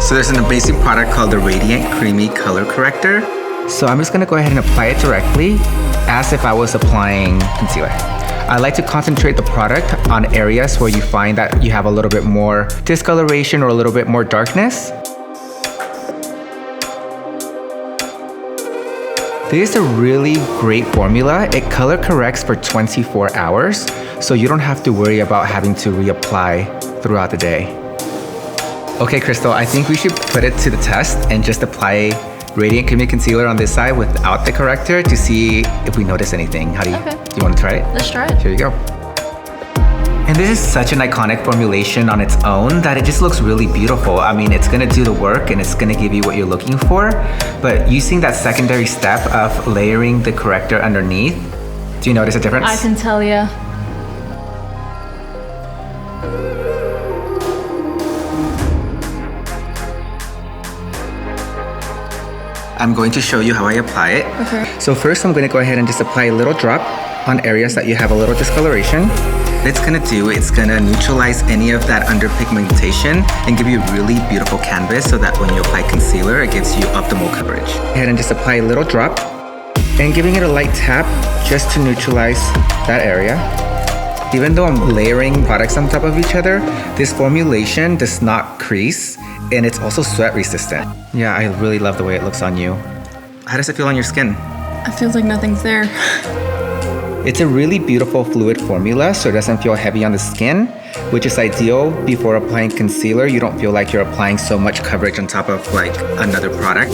So there's an amazing product called the Radiant Creamy Color Corrector. So I'm just gonna go ahead and apply it directly as if I was applying concealer. I like to concentrate the product on areas where you find that you have a little bit more discoloration or a little bit more darkness. This is a really great formula. It color corrects for 24 hours, so you don't have to worry about having to reapply throughout the day. Okay, Crystal, I think we should put it to the test and just apply Radiant Creamy Concealer on this side without the corrector to see if we notice anything. Do you want to try it? Let's try it. Here you go. And this is such an iconic formulation on its own that it just looks really beautiful. I mean, it's gonna do the work and it's gonna give you what you're looking for, but using that secondary step of layering the corrector underneath, do you notice a difference? I can tell you. I'm going to show you how I apply it. Okay. So first I'm gonna go ahead and just apply a little drop on areas that you have a little discoloration. What it's gonna neutralize any of that underpigmentation and give you a really beautiful canvas so that when you apply concealer, it gives you optimal coverage. Go ahead and just apply a little drop and giving it a light tap just to neutralize that area. Even though I'm layering products on top of each other, this formulation does not crease and it's also sweat resistant. Yeah, I really love the way it looks on you. How does it feel on your skin? It feels like nothing's there. It's a really beautiful fluid formula, so it doesn't feel heavy on the skin, which is ideal before applying concealer. You don't feel like you're applying so much coverage on top of like another product.